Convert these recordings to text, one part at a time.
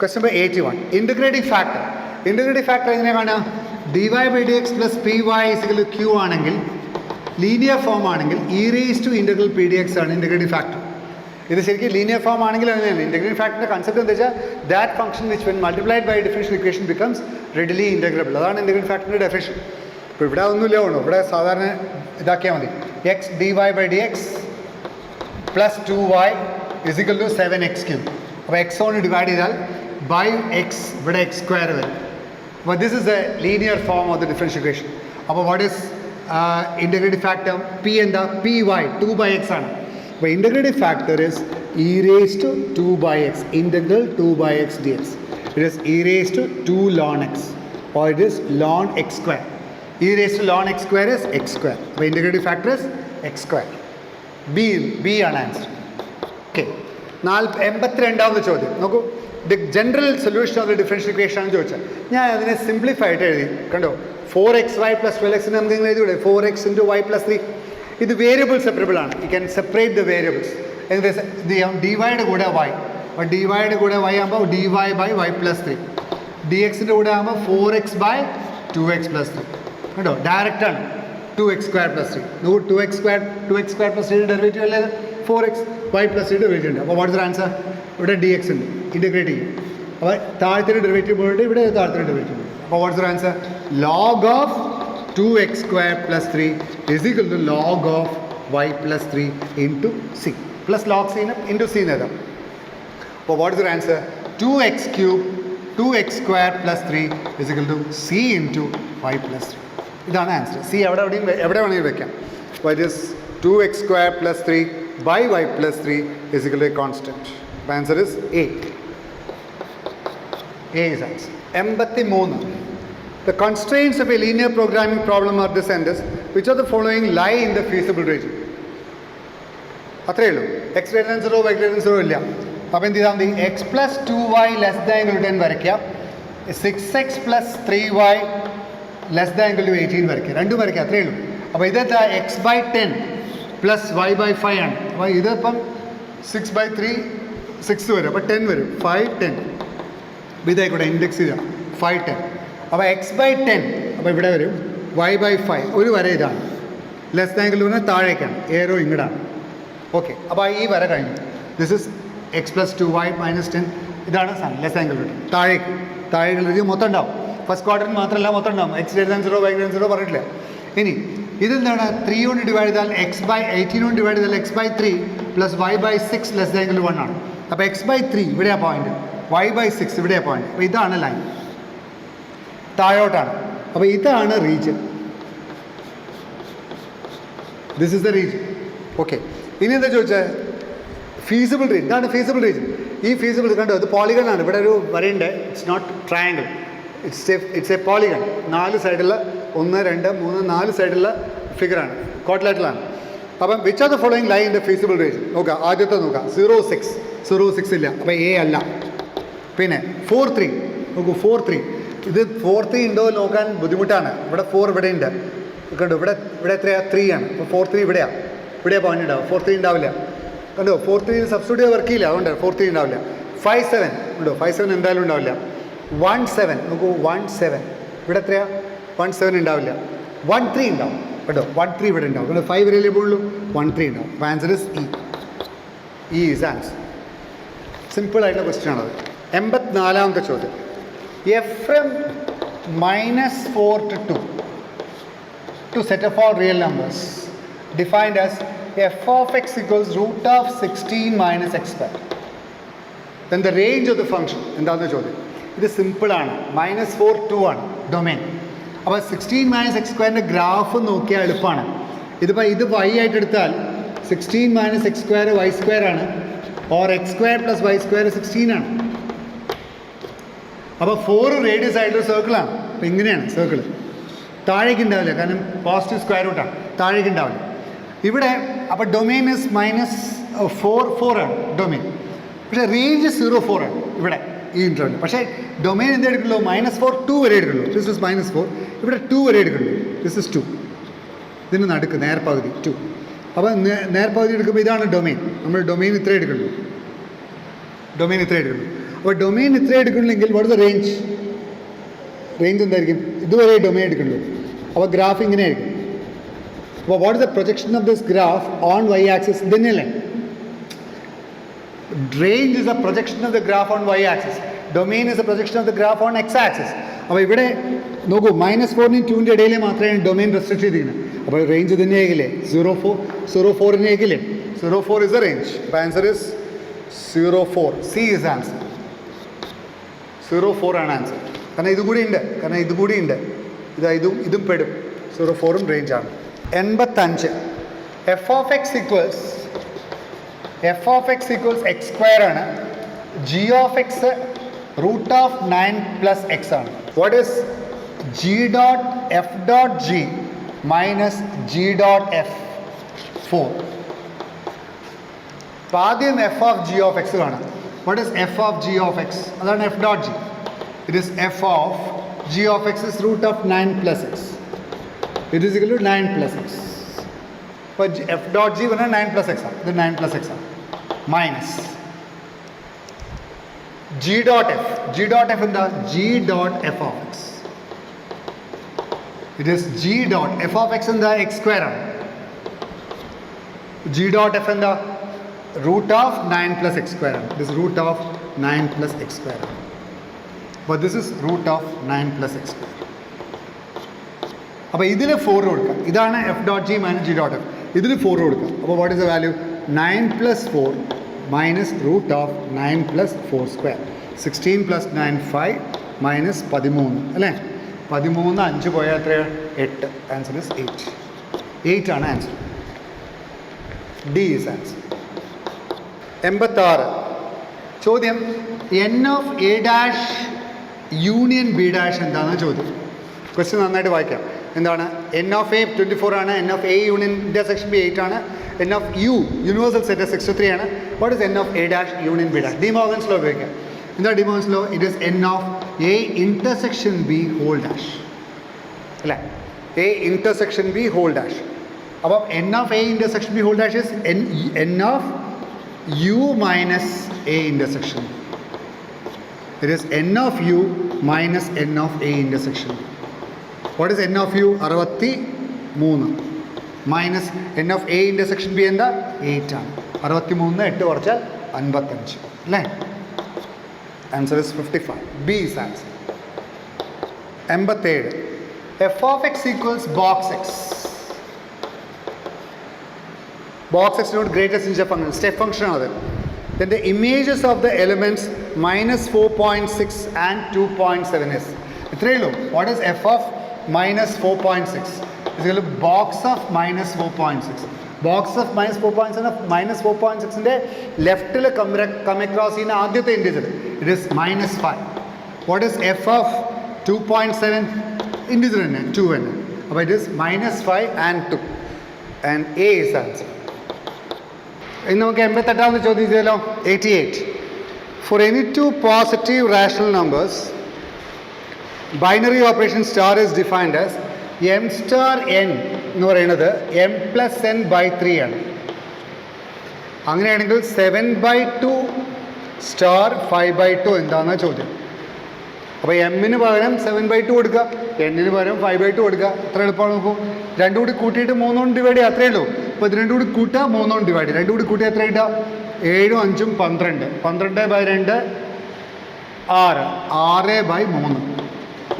Question number 81. Integrating factor. Integrating factor എങ്ങനെയാണ്? dy by dx plus py is equal to q ആണെങ്കിൽ linear form ആണെങ്കിൽ e raised to integral pdx ആണ് integrating factor. ഇത് ശരിക്കും linear form ആണെങ്കിൽ അങ്ങനെയാണ്. Integrating ഫാക്ടറിൻ്റെ concept എന്താ വെച്ചാൽ that function which when multiplied by differential equation becomes readily integrable. അതാണ് ഇൻറ്റഗ്രേറ്റിംഗ് ഫാക്ടറിൻ്റെ ഡെഫിനിഷൻ. ഇപ്പോൾ ഇവിടെ ഒന്നുമില്ല വേണോ, ഇവിടെ സാധാരണ ഇതാക്കിയാൽ മതി. X dy by dx plus 2y is equal to 7x cube. അപ്പോൾ എക്സ് കൊണ്ട് ഡിവൈഡ് ചെയ്താൽ ബൈ എക്സ് ഇവിടെ എക്സ് സ്ക്വയർ വരും. അപ്പോൾ this is a linear form of the differential equation. അപ്പോൾ what is integrative factor? P എന്താ? P Y 2/x ആണ്. അപ്പോൾ integrative factor is e raised to 2/x integral 2/x dx. It is e raised to 2 ln x or it is ln x square. e raised to ln x square is x square. അപ്പോൾ integrative factor is x square. B ആണ് answer. Okay. 82ാമത്തെ ചോദ്യം നോക്കൂ. The general solution of the differential equation ആണ് ചോദിച്ചത്. ഞാൻ അതിനെ simplify ആയിട്ട് എഴുതി. കണ്ടോ, 4xy പ്ലസ് 12x നമുക്ക് ഇങ്ങനെ എഴുതിയൂടെ? 4x into y plus 3. ഇത് വേരിയബിൾ സെപ്പറബിൾ ആണ്. You can separate the variables. ഡിവൈയുടെ കൂടെ y, അപ്പോൾ ഡിവൈയുടെ കൂടെ y ആകുമ്പോൾ dy by y plus 3. dxൻ്റെ കൂടെ ആകുമ്പോൾ 4x by 2x plus 3. കണ്ടോ, ഡയറക്റ്റ് ആണ്. 2x square plus 3. നോക്കൂ, 2x square plus 3 ഡെറിവേറ്റീവ് അല്ലേ? 4x y plus 3 ഡെറിവേറ്റീവ് ഉണ്ട്. അപ്പോൾ വാട്ട് ഇസ് ദ ആൻസർ? ഇവിടെ dx ഉണ്ട്, ഇൻറ്റഗ്രേറ്റ് ചെയ്യും. അപ്പോൾ താഴത്തെ ഡെറിവേറ്റീവ് പോയിട്ട് ഇവിടെ താഴത്തെ ഡെറിവേറ്റീവ് ഉണ്ട്. അപ്പോൾ what is the answer? log of 2x square plus 3 is equal to log of y plus 3 into c. Plus log c into c നേതാം. അപ്പോൾ what is the answer? 2x cube 2x square plus 3 is equal to c into y plus 3. ഇതാണ് answer. C എവിടെ വേണമെങ്കിൽ വെക്കാം. അപ്പോൾ it is 2x square plus 3 by y plus 3 is equal to a constant. The answer is A. A is answer. 83. The constraints of a linear programming problem are descendants. Which of the following lie in the feasible region? അത്രയേ ഉള്ളൂ. x greater than 0, y greater than 0 ഇല്ല. അപ്പോൾ എന്ത് ചെയ്താൽ മതി? x plus 2y less than equal to 10 വരയ്ക്കാം. 6x plus 3y less than equal to 18 വരയ്ക്കുക. രണ്ടും വരയ്ക്കുക, അത്രയേ ഉള്ളൂ. അപ്പോൾ ഇതെന്താ? X by 10 plus y by 5 ആണ്. അപ്പോൾ ഇതിപ്പം 6/3 6 വരും. അപ്പോൾ 10 വരും. 5 10. അപ്പോൾ ഇതായിക്കോട്ടെ, ഇൻഡെക്സ് ചെയ്താൽ 5 10. അപ്പോൾ എക്സ് ബൈ 10, അപ്പോൾ ഇവിടെ വരും വൈ ബൈ 5. ഒരു വര ഇതാണ്. ലെസ് ദാൻ ഈക്വൽ ടു പറഞ്ഞാൽ താഴേക്കാണ്, ഏറോ ഇങ്ങോട്ടാണ്. ഓക്കെ. അപ്പോൾ ഈ വര കഴിഞ്ഞു. This is X plus 2y minus 10. ഇതാണ് സാധനം ലെസ് ദാൻ ഈക്വൽ ടു. താഴേക്കുള്ള മൊത്തം ഉണ്ടാവും. ഫസ്റ്റ് ക്വാർട്ടറിന് മാത്രമല്ല മൊത്തം ഉണ്ടാവും. X greater than 0, y greater than 0 പറഞ്ഞിട്ടില്ല. ഇനി ഇതെന്താണ്? 3 കൊണ്ട് ഡിവൈഡ് ചെയ്താൽ എക്സ് ബൈ 18 കൊണ്ട് ഡിവൈഡ് ചെയ്താൽ x by 3 plus y by 6 less than equal to 1 ആണ്. അപ്പോൾ എക്സ് ബൈ 3 ഇവിടെയാണ് പോയിന്റ്, വൈ ബൈ 6 ഇവിടെയാണ് പോയിന്റ്. അപ്പോൾ ഇതാണ് ലൈൻ, താഴോട്ടാണ്. അപ്പോൾ ഇതാണ് region. This is the region. Okay. ഇനി എന്താ ചോദിച്ചാൽ ഫീസിബിൾ റീജിയൻ. ഇതാണ് ഫീസിബിൾ റീജിയൻ. ഈ ഫീസിബിൾ കണ്ടോ, ഇത് പോളിഗൺ ആണ്. ഇവിടെ ഒരു വരയുണ്ട്. It's not triangle, it's a polygon. 4 സൈഡുള്ള 1 2 3 4 സൈഡുള്ള ഫിഗറാണ്, ക്വാഡ്രിലാറ്ററലാണ്. അപ്പം which are the following lie in the feasible region? നോക്കുക, ആദ്യത്തെ നോക്കാം. 0 6 ഇല്ല, അപ്പോൾ എ അല്ല. പിന്നെ 4 3 നോക്കൂ, 4 3. ഇത് 4 3 ഉണ്ടോ നോക്കാൻ ബുദ്ധിമുട്ടാണ്. ഇവിടെ 4 ഇവിടെ ഉണ്ട്, കണ്ടോ. ഇവിടെ എത്രയാണ്? 3 ആണ്. അപ്പോൾ 4 3 ഇവിടെ പോയിന്റ് ഉണ്ടാവും. 4 3 ഉണ്ടാവില്ല, കണ്ടോ. 4 3 സബ്സ്റ്റിറ്റ്യൂട്ട് വർക്ക് ചെയ്യില്ല, അതുകൊണ്ട് 4 3 ഉണ്ടാവില്ല. 5 7 ഉണ്ടോ? 5 7 എന്തായാലും ഉണ്ടാവില്ല. 1 7 നോക്കൂ, 1 7 ഇവിടെ എത്രയാണ്? 1 7 ഉണ്ടാവില്ല. 1 3 ഉണ്ടാവും, കേട്ടോ. 1 3 ഇവിടെ ഉണ്ടാവും, കാരണം 5 വരെയല്ലേ പോയുള്ളൂ. 1 3 ഉണ്ടാവും. അപ്പോൾ answer is E. E is answer. സിമ്പിളായിട്ടുള്ള ക്വസ്റ്റ്യൻ ആണത്. 84ാമത്തെ ചോദ്യം. F from -4 to 2 to set of all real numbers defined as f of x equals root of 16 minus x square. Then the range of the function എന്താണെന്ന് ചോദ്യം. ഇത് സിമ്പിളാണ്. -4 2 ആണ് domain. അപ്പോൾ 16 minus X സ്ക്വയറിൻ്റെ ഗ്രാഫ് നോക്കിയാൽ എളുപ്പമാണ്. ഇതിപ്പോൾ ഇത് y ആയിട്ട് എടുത്താൽ 16 minus x square Y square ആണ്, or x square plus Y square 16 ആണ്. അപ്പോൾ 4 റേഡിയസ് ആയിട്ടൊരു സർക്കിളാണ്. അപ്പോൾ ഇങ്ങനെയാണ് സർക്കിൾ. താഴേക്ക് ഉണ്ടാവില്ല, കാരണം പോസിറ്റീവ് സ്ക്വയർ റൂട്ടാണ്, താഴേക്ക് ഉണ്ടാവില്ല. ഇവിടെ അപ്പോൾ ഡൊമൈൻ ഇസ് -4 ആണ് ഡൊമൈൻ. പക്ഷേ റേഞ്ച് 0 4 ആണ് ഇവിടെ ഈ ഇൻട്രോണ്ട്. പക്ഷേ ഡൊമൈൻ എന്ത് എടുക്കുള്ളൂ? -4 2 വരെ എടുക്കുള്ളൂ. ദിസ് ഇസ് -4, ഇവിടെ 2 വരെ എടുക്കുള്ളൂ. ദിസ് ഇസ് 2, ഇതിന് നടുക്ക് നേർപകുതി 2. അപ്പോൾ നേർപകുതി എടുക്കുമ്പോൾ ഇതാണ് ഡൊമൈൻ. നമ്മൾ ഡൊമൈൻ ഇത്രേ എടുക്കുള്ളൂ. അപ്പോൾ ഡൊമെയിൻ ഇത്രയും എടുക്കണമെങ്കിൽ what is the range? Range എന്തായിരിക്കും? ഇതുവരെ ഡൊമെയിൻ എടുക്കുന്നുള്ളൂ. അപ്പോൾ ഗ്രാഫ് ഇങ്ങനെയായിരിക്കും. അപ്പോൾ what is the projection of this graph on y axis? ഇതന്നെയല്ലേ? Range is a projection of the graph on y axis. Domain is a projection of the graph on x axis. അപ്പോൾ ഇവിടെ നോക്കൂ, -4നും 2ൻ്റെ ഇടയിൽ മാത്രമേ domain restrict ചെയ്തിരിക്കുന്നത്. അപ്പോൾ range തന്നെയാകില്ലേ? 0,4 0,4 is the range. The answer is 0,4. C is answer. 0,4 ആണ് answer. കാരണം ഇതും കൂടി ഉണ്ട്. ഇതും പെടും. 0,4ഉം റേഞ്ചാണ്. 85. f of x equals x square ആണ്. g of x root of 9 plus x ആണ്. What is g dot f dot g minus g dot f? 4. അപ്പോൾ ആദ്യം f of g of x കാണാം. What is f of g of x? അതാണ് f dot g. It is f of g of x is root of 9 plus x. It is equal to 9 plus x. അപ്പോൾ f dot g പറഞ്ഞാൽ 9 plus x ആണ്. ഇത് 9 plus x ആണ്. Minus g dot f. g dot f എന്താ? g dot f of x. It is g dot f of x എന്താ? x square ആണ്. g dot f എന്താ? root of 9 plus x square ആണ്. This is root of 9 plus x square ആണ്. But this is root of 9 plus x square. അപ്പോൾ ഇതിൽ 4 കൊടുക്കാം. ഇതാണ് f dot g minus g dot f. ഇതിൽ 4 കൊടുക്കാം. അപ്പോൾ what is the value? 9 plus 4 minus root of 9 plus 4 square. 16 plus 9 5 minus 13 അല്ലേ? 13 5 പോയാൽ എത്രയാണ്? 8. Answer is 8. 8 ആണ് ആൻസർ. D is answer. 86. ചോദ്യം n of a dash union B dash എന്താണെന്ന് ചോദ്യം. ക്വസ്റ്റ്യൻ നന്നായിട്ട് വായിക്കാം. എന്താണ്? n of a 24 ആണ്. n of a union intersection B 8 ആണ്. n of u universal set 63 ആണ്. What is n of a dash union B dash? De Morgan's law ഉപയോഗിക്കാം. എന്താ De Morgan's law? It is n of a intersection B whole dash അല്ലേ? a intersection B whole dash. അപ്പം n of a intersection B whole dash is n of u minus a intersection. It is n of u minus n of a intersection. What is n of u? 63 minus n of a intersection b എന്താ? 8 ആണ്. 63 8 കുറച്ചാൽ 55 അല്ലേ? Answer is 55. B is answer. 87. f of x equals box x. Box x denote greatest integer function, step function ആണ് അത്. Then the images of the elements -4.6 and 2.7 is. ഇത്രയേ ഉള്ളൂ. What is f of -4.6? Is equal to box of -4.6. Box of -4.6ൻ്റെ ലെഫ്റ്റിൽ come across ചെയ്യുന്ന ആദ്യത്തെ integer it is -5. What is f of 2.7? Integer തന്നെ 2 തന്നെ. അപ്പോൾ it is -5 and 2 and a is answer. ഇനി നമുക്ക് 88ാമത്തെ ചോദ്യം ചെയ്താലോ? 88. For any two positive rational numbers, binary operation star is defined as m star n എന്ന് പറയുന്നത് m plus n by 3 ആണ്. അങ്ങനെയാണെങ്കിൽ 7/2 സ്റ്റാർ 5/2 എന്താണെന്നാണ് ചോദ്യം. അപ്പോൾ എമ്മിന് പകരം 7/2 കൊടുക്കുക, എന്നിന് പകരം 5/2 കൊടുക്കുക. എത്ര എളുപ്പമാണ് നോക്കൂ. രണ്ടും കൂടി കൂട്ടിയിട്ട് 3 കൊണ്ട് ഡിവൈഡ് ചെയ്യുക, അത്രയേ ഉള്ളൂ. അപ്പോൾ ഇത് രണ്ടും കൂടി കൂട്ടുക, 3 കൊണ്ട് ഡിവൈഡ് ചെയ്യുക. രണ്ടും കൂടി കൂട്ടി എത്ര കിട്ടുക? 7 5 12. 12/2 6. 6/3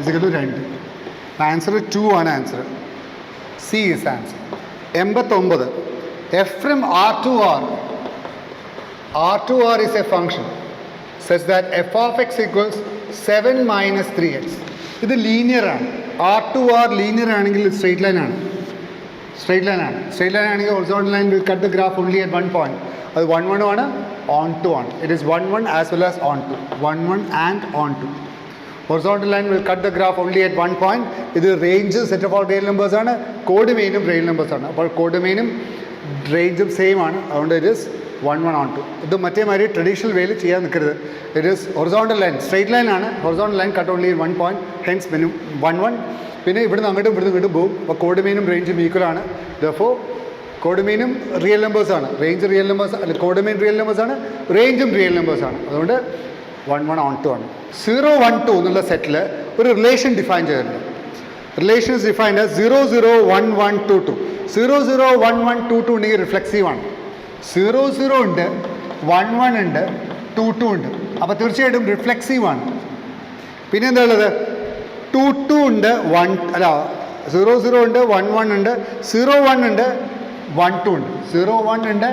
ഇസിക്കൽ 2. ആൻസർ 2 ആണ് answer. C is answer. 89. f from R to R. R to R is a function such that f of x equals 7 minus 3x. ഇത് ലീനിയർ ആണ്. R to R ലീനിയർ ആണെങ്കിൽ സ്ട്രെയിറ്റ് ലൈൻ ആണ്. Straight line ആണെങ്കിൽ horizontal line will cut the graph only at 1 point. അത് 1 1 ആണ്, on 2 ആണ്. It is 1 1 as well as on 2. 1 1 and on 2. Horizontal line will cut the graph only at 1 point. ഇത് range set of all real numbers ആണ്. കോഡുമെയിനും real numbers ആണ്. അപ്പോൾ കോഡുമെയിനും റേഞ്ചും same ആണ്. അതുകൊണ്ട് ഇറ്റ് ഈസ് 1 1 on 2. ഇത് മറ്റേ മാതിരി ട്രഡീഷണൽ വേയിൽ ചെയ്യാൻ നിൽക്കരുത്. It is horizontal line, straight line ആണ്. Horizontal line cut only 1 point. Hence many 1 1. പിന്നെ ഇവിടുന്ന് അങ്ങോട്ടും ഇങ്ങോട്ടും പോകും. അപ്പോൾ കോഡുമെയിനും റേഞ്ചും ഈക്വൽ ആണ്. ദെർഫോർ കോഡുമെയിനും റിയൽ നമ്പേഴ്സ് ആണ്. റേഞ്ച് റിയൽ നമ്പേഴ്സ് അല്ല, കോഡുമെയിൻ റിയൽ നമ്പേഴ്സ് ആണ്, റേഞ്ചും റിയൽ നമ്പേഴ്സ് ആണ്. അതുകൊണ്ട് 1 1 on to ആണ്. 0 1 2 എന്നുള്ള സെറ്റിൽ ഒരു റിലേഷൻ ഡിഫൈൻ ചെയ്തിട്ടുണ്ട്. Relation is defined as 0 0 1 1 2 2. 0 0 1 1 2 2 ഉണ്ടെങ്കിൽ റിഫ്ലെക്സീവ് ആണ്. 0 0 ഉണ്ട്, 1 1 ഉണ്ട്, 2 2 ഉണ്ട്. അപ്പോൾ തീർച്ചയായിട്ടും റിഫ്ലെക്സീവ് ആണ്. പിന്നെ എന്താ ഉള്ളത്? 2 2 ഉണ്ട്, 1 അല്ല 0 0 ഉണ്ട്, 1 1 ഉണ്ട്, 0 1 ഉണ്ട്, 1 2 ഉണ്ട്. 0 1 ഉണ്ട്,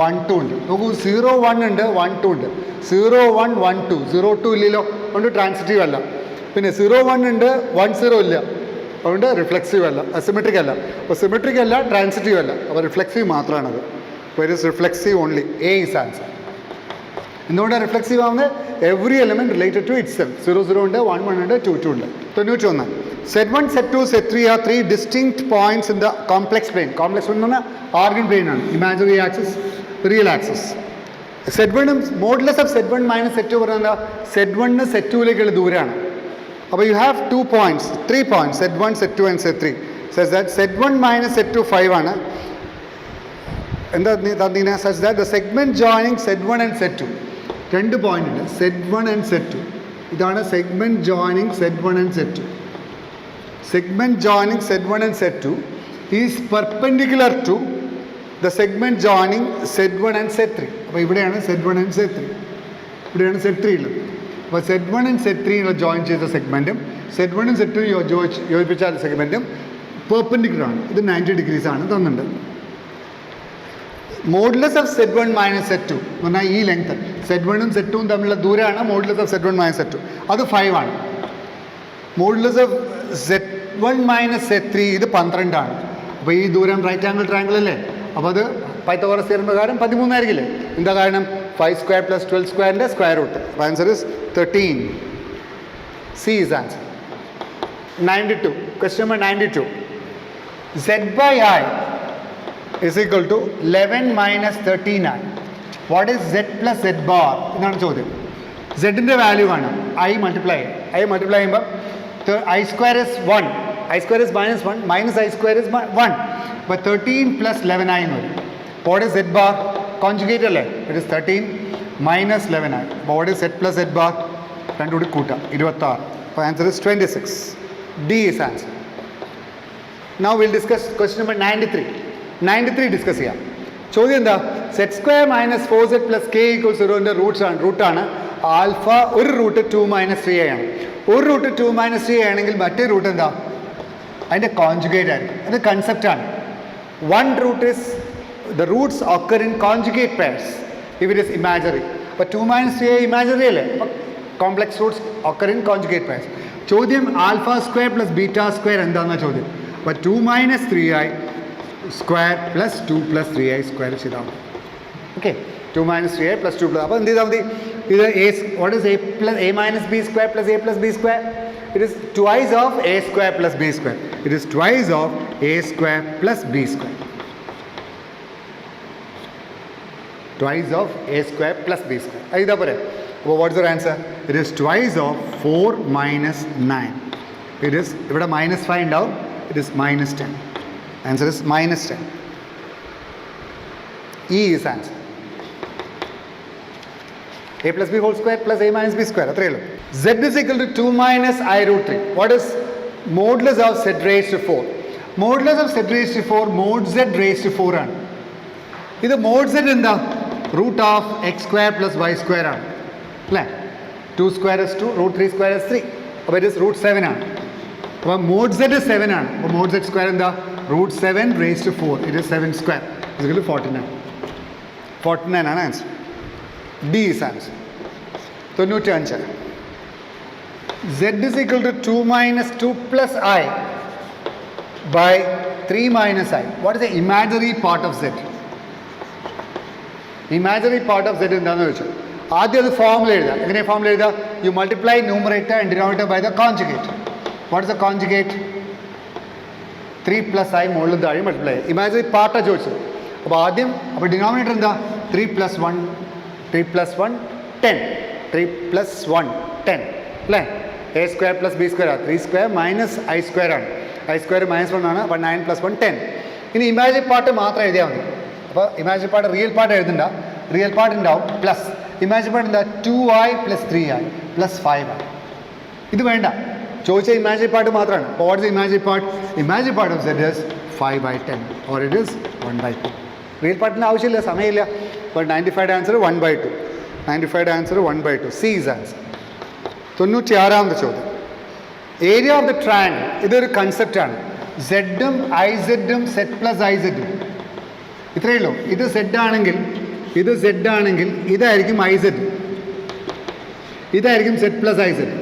1 2 ഉണ്ട്. നോക്കൂ, 0 1 ഉണ്ട്, 1 2 ഉണ്ട്. 0 1 1 2 0 2 ഇല്ലല്ലോ, അതുകൊണ്ട് ട്രാൻസിറ്റീവ് അല്ല. പിന്നെ 0 1 ഉണ്ട്, 1 0 ഇല്ല, അതുകൊണ്ട് റിഫ്ലെക്സീവ് അല്ല, സിമെട്രിക് അല്ല. അപ്പോൾ സിമെട്രിക് അല്ല, ട്രാൻസിറ്റീവ് അല്ല, അപ്പോൾ റിഫ്ലെക്സീവ് മാത്രമാണത്. അപ്പോൾ it is reflexive only. A is answer. എന്തുകൊണ്ടാണ് റിഫ്ലെക്സീവ് ആവുന്നത്? Every element related to itself. 0 0 ഉണ്ട്, 1 1 ഉണ്ട്, 2 2 ഉണ്ട്. 91. Z1, Z2, Z3 are three distinct points in the complex plane. Complex plane എന്ന് പറഞ്ഞാൽ ആർഗൻ പ്ലെയിൻ ആണ്. Imaginary axis, real axis. Z1 modulus of Z1 minus Z2 പറഞ്ഞാൽ Z1 Z2ലേക്കുള്ള ദൂരമാണ്. അപ്പോൾ you have 2 points, 3 points, Z1, Z2 and Z3. Says that Z1 minus Z2 5 ആണ്. എന്താ തന്നീന? Such that the segment joining Z1 and Z2, 2 point ഉണ്ട്, Z1 and Z2. ഇതാണ് segment joining Z1 and Z2. Segment joining Z1 and Z2 is perpendicular to the segment joining Z1 and Z3. അപ്പോൾ ഇവിടെയാണ് Z1 and Z3, ഇവിടെയാണ് Z3 ഉള്ളത്. അപ്പോൾ Z1 and Z3 join ചെയ്ത സെഗ്മെൻറ്റും Z1 and Z2 യോജിപ്പിച്ച സെഗ്മെൻറ്റും perpendicular ആണ്. ഇത് 90 degrees ആണ് തന്നിട്ടുണ്ട്. Modulus of Z1 minus Z2 എന്ന് പറഞ്ഞാൽ ഈ ലെങ്ത് Z1 ഉം Z2 തമ്മിലുള്ള ദൂരമാണ് modulus of Z1 minus Z2. അത് 5 ആണ്. Modulus of Z1 minus Z3 ഇത് 12 ആണ്. അപ്പോൾ ഈ ദൂരം റൈറ്റ് ആംഗിൾ ട്രയാംഗിൾ അല്ലേ, അപ്പോൾ അത് പൈത്തഗോറസ് തിയറം പ്രകാരം 13 ആയിരിക്കില്ലേ? എന്താ കാരണം? 5 സ്ക്വയർ പ്ലസ് 12 സ്ക്വയറിൻ്റെ സ്ക്വയർ റൂട്ട്. അപ്പോൾ answer is 13. C is answer. 92. Question number 92. Z by I is equal to 11 minus 13i. What is Z plus Z bar? എന്നാണ് ചോദ്യം. Z-ൻ്റെ വാല്യൂ കാണാം, I മൾട്ടിപ്ലൈ ചെയ്യുമ്പോൾ I square is 1, I square is minus 1, minus I square is 1. But 13 plus 11i എന്ന് വരും. What is Z bar? Conjugate അല്ലേ? It is 13 minus 11i. But what is Z plus Z bar? രണ്ടും കൂടി കൂട്ടാം, 26. അപ്പോൾ answer is 26. D is answer. Now we'll discuss question number 93. 93 discuss ചെയ്യാം. ചോദ്യം എന്താ? Z square minus 4z plus k equal 0ൻ്റെ റൂട്ടാണ് ആൽഫ. ഒരു റൂട്ട് 2 മൈനസ് 3 ആണ്. ഒരു റൂട്ട് 2 മൈനസ് 3 ആണെങ്കിൽ മറ്റേ റൂട്ട് എന്താ? അതിൻ്റെ കോൺജുഗേറ്റ് ആയിരിക്കും. അത് കൺസെപ്റ്റാണ്. One root is the roots occur in conjugate pairs if it is imaginary. അപ്പോൾ 2 മൈനസ് 3 ഇമാജിനറി അല്ലേ, അപ്പോൾ complex roots occur in conjugate pairs. ചോദ്യം alpha square plus beta square എന്താണെന്ന ചോദ്യം. അപ്പോൾ 2 minus 3i square plus 2 plus 3i square ചെയ്താൽ മതി. Okay, 2 minus 3i plus 2 plus. അപ്പോൾ എന്ത് ചെയ്താൽ മതി? ഇത് what is a plus a minus B square plus a plus B square? It is twice of a square plus B square. It is twice of a square plus B square. Twice of a square plus B square. അത് ഇതാ പോരെ. അപ്പോൾ what's your answer? It is twice of 4 minus 9. It is ഇവിടെ -5 ഉണ്ടാവും. It is -10. Answer is -10. E is answer. A plus b whole square plus a minus b square. അത്രയേ ഉള്ളൂ. Z is equal to 2 minus I root 3. What is modulus of Z raised to 4? Modulus of Z raised to 4 mod Z raised to 4 ആണ്. ഇത് mod Z എന്താ? Root of x square plus Y square ആണ് അല്ലേ? 2 square is 2, root 3 square is 3. അപ്പോൾ ഇത് root 7 ആണ്. അപ്പോൾ mod Z 7 ആണ്. അപ്പോൾ mod Z സ്ക്വയർ എന്താ? root 7 raised to 4. It is 7 square. Is equal to 49. 49 ആണ് answer. D is answer. 95. Z is equal to 2 minus 2 plus I by 3 minus I. What is the imaginary part of Z? Imaginary part of Z എന്താണെന്ന് ചോദിച്ചാൽ ആദ്യം അത് formula എഴുതാം. എങ്ങനെ formula എഴുതാം? You multiply numerator and denominator by the conjugate. What is the conjugate? 3 plus I മുകളിൽ താഴെ multiply. Imaginary പാർട്ടാണ് ചോദിച്ചത്. അപ്പോൾ ആദ്യം അപ്പോൾ ഡിനോമിനേറ്റർ എന്താ? 3 plus 1 10. 3 plus 1 10 അല്ലേ? a square plus B square ആണ്. 3 സ്ക്വയർ മൈനസ് ഐ സ്ക്വയർ ആണ്. ഐ സ്ക്വയർ -1 ആണ്. അപ്പോൾ 9 plus 1 10. ഇനി ഇമാജിനറി പാർട്ട് മാത്രം എഴുതിയാൽ മതി. അപ്പോൾ ഇമാജിനറി പാർട്ട് റിയൽ പാർട്ട് എഴുതണ്ട. റിയൽ പാർട്ട് ഉണ്ടാവും പ്ലസ്. ഇമാജിൻ പാർട്ട് എന്താ 2i + 3i + 5i. ഇത് വേണ്ട, ചോദിച്ച ഇമാജിൻ പാർട്ട് മാത്രമാണ്. What is imagine part? Imagine part of z is 5/10 or it is 1/2. Real പാർട്ടിന് ആവശ്യമില്ല, സമയമില്ല. അപ്പോൾ 95 answer 1/2. 95 answer 1/2. C is answer. 96ാമത്തെ ചോദ്യം. Area of the triangle. ഇതൊരു കൺസെപ്റ്റാണ്. സെഡും ഐസെഡും സെഡ് പ്ലസ് ഐസെഡും ഇത്രയേ ഉള്ളൂ. ഇത് സെഡ് ആണെങ്കിൽ ഇതായിരിക്കും ഐസെഡ്, ഇതായിരിക്കും സെഡ് പ്ലസ് ഐസെഡ്.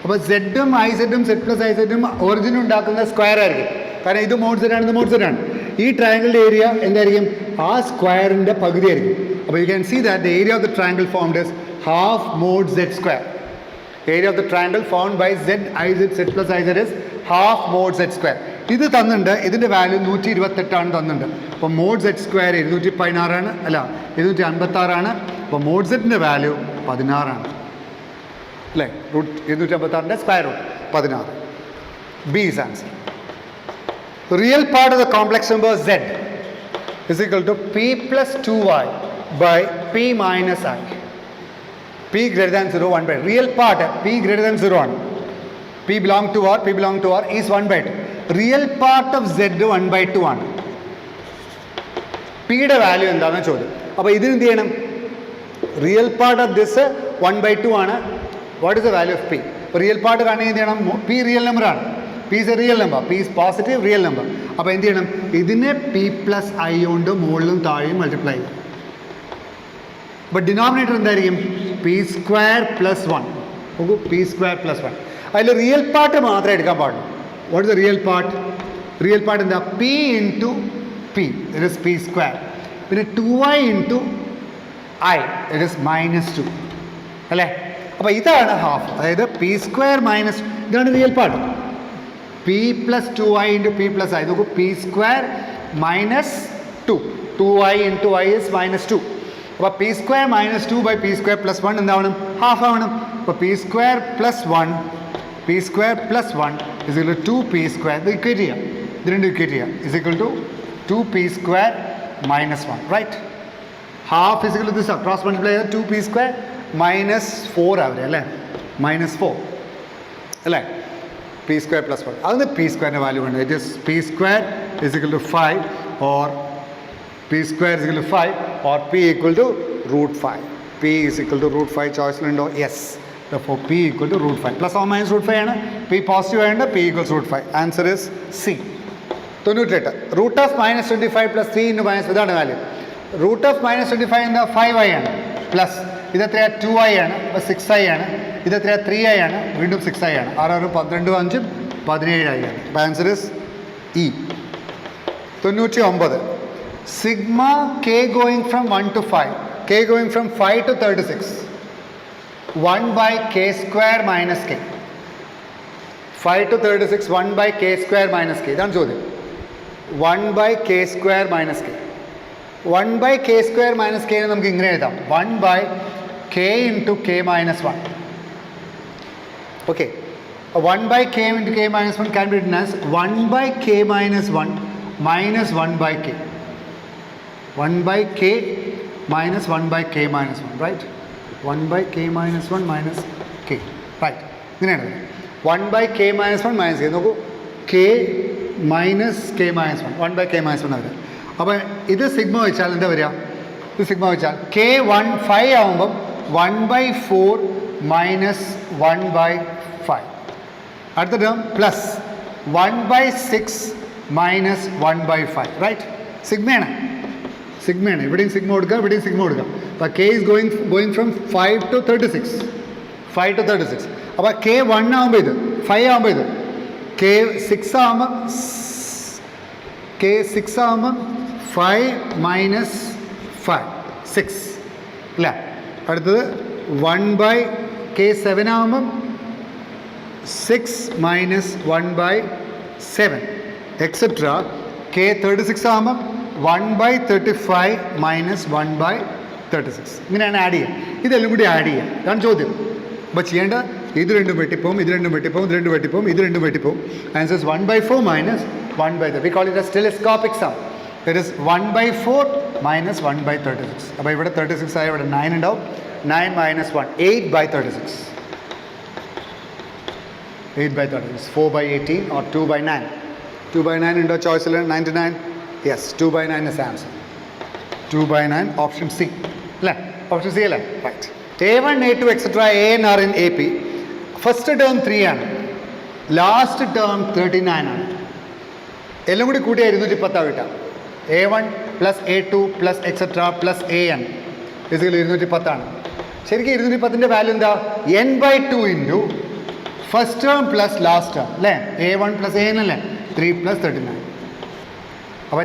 അപ്പോൾ സെഡും ഐസെഡും സെഡ് പ്ലസ് ഐസെഡും ഒറിജിൻ ഉണ്ടാക്കുന്ന സ്ക്വയർ ആയിരിക്കും. കാരണം ഇത് മോഡ് സെഡ് ആണ്, ഇത് മോഡ് സെഡ് ആണ്. ഈ ട്രയാങ്കിളിൻ്റെ ഏരിയ എന്തായിരിക്കും? ആ സ്ക്വയറിൻ്റെ പകുതി ആയിരിക്കും. അപ്പോൾ you can see that the area of the triangle formed is half mod z square. Area of the triangle formed by z i z z plus i z is half mod z square. ഇത് തന്നിട്ടുണ്ട്, ഇതിൻ്റെ value 128 തന്നിട്ടുണ്ട്. അപ്പോൾ mode z square 216 അല്ല 256. അപ്പോൾ mode സെഡിൻ്റെ value 16 അല്ലേ? Root 256 square root 16. B is answer. Real part of the complex number z is equal to p plus 2y by p minus i. p greater than 0, 1/2. Real part p greater than 0 ആണ്. p belong to r is 1/2. Real part of z 1/2 ആണ്. p യുടെ value എന്താണെന്ന് ചോദ്യം. അപ്പോൾ ഇതിന് എന്ത് ചെയ്യണം? Real part of this 1/2 ആണ്. What is the value of p? Real part കാണുന്നത് എന്ത് ചെയ്യണം? p റിയൽ നമ്പർ ആണ്. p is a real number. p is positive real number. അപ്പോൾ എന്ത് ചെയ്യണം? ഇതിനെ p plus i കൊണ്ട് മുകളിലും താഴെയും മൾട്ടിപ്ലൈ ചെയ്യും. അപ്പോൾ ഡിനോമിനേറ്റർ എന്തായിരിക്കും? p square plus 1. നോക്കൂ, p square plus 1. അതിൽ റിയൽ പാർട്ട് മാത്രമേ എടുക്കാൻ പാടുള്ളൂ. What is the real part? Real part എന്താ? p into p, it is p square. പിന്നെ 2i into i, it is -2 അല്ലേ? അപ്പോൾ ഇതാണ് ഹാഫ്, അതായത് p square minus, ഇതാണ് real part. p plus 2i into p plus i. നോക്കൂ, p square minus 2. 2i into i is -2. അപ്പോൾ p square -2 by p square plus 1 എന്താവണം? Half ആവണം. അപ്പോൾ p square plus 1 is equal to 2p square. ഇത് equate ചെയ്യാം, ഇത് രണ്ട് equate ചെയ്യാം. is equal to 2p square minus 1, right? Half is equal to this, cross multiply 2p square minus 4 ആവരെ അല്ലേ? -4 അല്ലേ? p square plus 1. അതൊന്ന് p square വാല്യൂ ഉണ്ട്. It is p square is equal to 5 or p square is equal to 5 or p equal to √5. p is equal to √5 ചോയ്സിലുണ്ടോ? Yes. therefore p equal to √5. Plus or minus √5 ആണ്. p positive ആയതുകൊണ്ട് p equals √5. Answer is C. 98. Root of -25 plus 3 into -, ഇതാണ് value. Root of -25 എന്താ? 5i ആണ്. Plus ഇതെത്രയാ? 2i ആണ്. അപ്പോൾ 6i ആണ്. ഇതെത്രയാ? 3i ആണ്. വീണ്ടും 6i ആണ്. 6 12 5 17i ആണ്. അപ്പോൾ answer is E. 99. Sigma k going from 1 to 5, k going from 5 to 36, 1 by k square minus k. 5 to 36, 1 by k square minus k. ഇതാണ് ചോദ്യം. 1 by k square minus k. 1 by k square minus k നമുക്ക് ഇങ്ങനെ എഴുതാം. 1 by k into k minus 1. Okay. 1 by k into k minus 1 can be written as 1 by k minus 1 minus 1 by k. 1 by k minus 1 by k minus 1, right? 1 by k minus 1 minus k, right? ഇങ്ങനെയാണ്. 1 by k minus 1 minus k. നോക്കൂ, k minus k minus 1, 1 by k minus 1 ആണ്. അപ്പോൾ ഇത് sigma വെച്ചാൽ എന്താ വരിക? ഇത് sigma വെച്ചാൽ k 5 ആകുമ്പം 1 by 4 minus 1 by 5. അടുത്ത term plus 1 by 6 minus 1 by 5, right? സിഗ്മയാണ്. ഇവിടെയും സിഗ്മ കൊടുക്കുക, ഇവിടെയും സിഗ്മ കൊടുക്കുക. അപ്പോൾ k is going from 5 to 36. അപ്പോൾ k 1 ആകുമ്പോൾ ഇത്, 5 ആകുമ്പോൾ ഇത്, k 6 ആകുമ്പം 5 മൈനസ് 5, 6 അല്ല. അടുത്തത് 1 by k 7 ആകുമ്പം 6 മൈനസ് 1 by 7 എക്സെട്ര. k 36 ആകുമ്പം 1 by 35 മൈനസ് 1 by 36. ഇങ്ങനെയാണ് ആഡ് ചെയ്യുക. ഇതെല്ലാം കൂടി ആഡ് ചെയ്യുക. ഇതാണ് ചോദ്യം. അപ്പോൾ ചെയ്യേണ്ട ഇത് രണ്ടും വെട്ടിപ്പോവും, ഇത് രണ്ടും വെട്ടിപ്പോവും, ഇത് രണ്ടും വെട്ടിപ്പോവും, ഇത് രണ്ടും വെട്ടിപ്പോവും. Answer is 1 by 4 minus 1 by 3. We call it as telescopic sum. That is 1 by 4 minus 1 by 36. അപ്പോൾ ഇവിടെ 36 ആയ ഇവിടെ 9 ഉണ്ടാവും. 9 minus 1, 8 by 36. 8 by 36. 4 by 18 or 2 by 9. 2 by 9 ഉണ്ടോ ചോയ്സിൽ? 99. Yes, 2 by 9 is answer. 2 by 9, option C. അല്ലേ? ഓപ്ഷൻ സി അല്ലേ? Right. A1, A2, etc. AN are in AP. First term 3 ആണ്, ലാസ്റ്റ് ടേം 39 ആണ്. എല്ലാം കൂടി കൂട്ടിയാൽ 210 കിട്ടാം. A1 plus A2 plus etcetera plus AN basically 210 ആണ്. ശരിക്കും 210ൻ്റെ വാല്യൂ എന്താ? n/2 into first term plus last term അല്ലേ? A1 പ്ലസ് AN അല്ലേ? 3 പ്ലസ് 39. അപ്പോൾ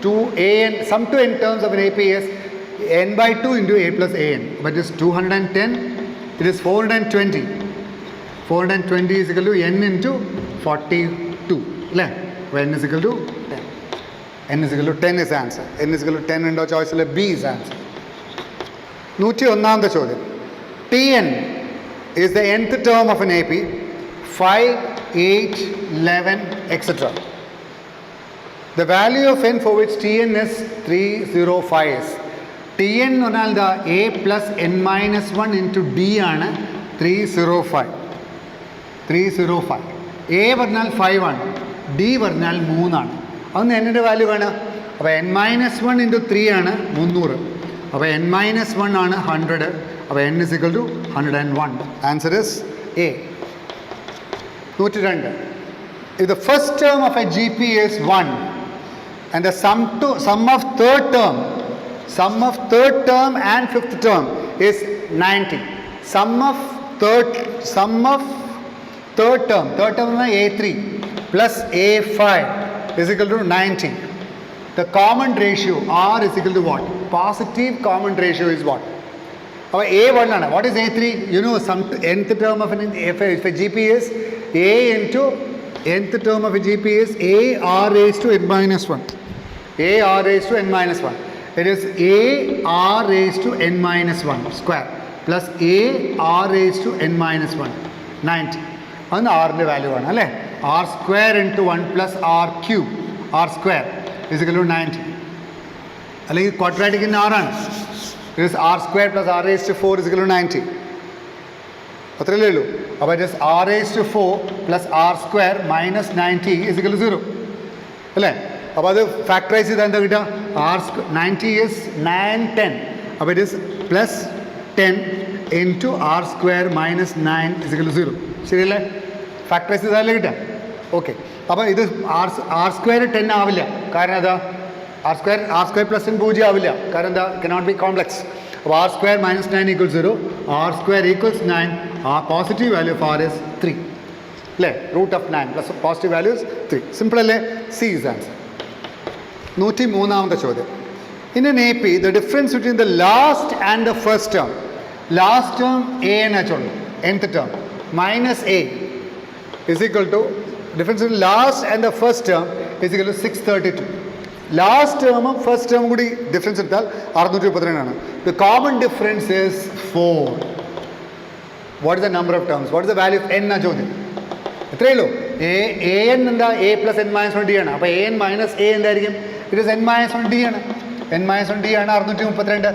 2 AN sum to n terms of AP is n/2 into A plus AN. But it is 210, it is 420. 420 is equal to n into 42. When n is equal to 10. n is equal to 10 is answer. n is equal to 10 into choice B is answer. 101ാമത്തെ ചോദ്യം. Tn is the nth term of an AP, 5, 8, 11, etc. The value of n for which Tn is 305 is. Tn എന്ന് പറഞ്ഞാൽ എന്താ? A plus n minus 1 into D ആണ് 305. 305. A പറഞ്ഞാൽ 5 ആണ്, D പറഞ്ഞാൽ 3 ആണ്. അതൊന്ന് എന്നിൻ്റെ വാല്യൂ വേണം. അപ്പോൾ n minus 1 into 3 ആണ് 300. അപ്പോൾ n minus 1 ആണ് 100. അപ്പോൾ n is equal to 101. Answer is A. 102. If the first term of a GP is 1 and the sum of third term and fifth term is 90. Sum of third term A3 plus A5 is equal to 90. The common ratio R is equal to what? Positive common ratio is what? A1 ആണ്. What is A3? You know, nth term of if a GP is A into nth term of a GP is AR raised to n minus 1. AR raised to n minus 1. It is AR raised to n minus 1 square plus AR raised to n minus 1, 90. അതൊന്ന് ആറിൻ്റെ value ആണ് അല്ലേ? R square into 1 plus R cube, R square is equal to 90. അല്ലെങ്കിൽ ക്വാഡ്രാറ്റിക്കിൻ്റെ ആറാണ്. It is R square plus R raised to 4 is equal to 90. അത്രയല്ലേ ഉള്ളൂ. അപ്പോൾ it is R raised to 4 plus R square minus 90 is equal to 0 അല്ലേ? അപ്പോൾ അത് factorise ചെയ്താൽ എന്താ കിട്ടുക? 90 is 9, 10. അപ്പോൾ it is plus 10 into R square minus 9 is equal to 0. ശരിയല്ലേ? ഫാക്ടറൈസ് ചെയ്താലേ കിട്ടുക. ഓക്കെ. അപ്പോൾ ഇത് R square 10 ആവില്ല. കാരണം എന്താ? R square plus 10 0 ആവില്ല. കാരണം എന്താ? cannot be complex. അപ്പോൾ R square minus 9 equals 0. R square equals 9. Positive value of R is 3. അല്ലേ? root of 9 plus positive value is 3. Simple അല്ലേ? C is answer. 103ാമത്തെ ചോദ്യം. In an AP, the difference between the last and the first term, last term A എന്ന് വെച്ചോളൂ, nth term minus A is equal to difference between last and the first term is equal to 632. Last ടേമും first ടേമും കൂടി difference എടുത്താൽ 632 ആണ്. The common difference is 4. What is the number of terms? What is the value of n എന്നാ ചോദ്യം. എത്രയേ ഉള്ളൂ? an എന്താ? A plus n minus 1 D ആണ്. അപ്പോൾ an minus A എന്തായിരിക്കും? It is n minus 1 D ആണ്. n minus 1 D ആണ് 632.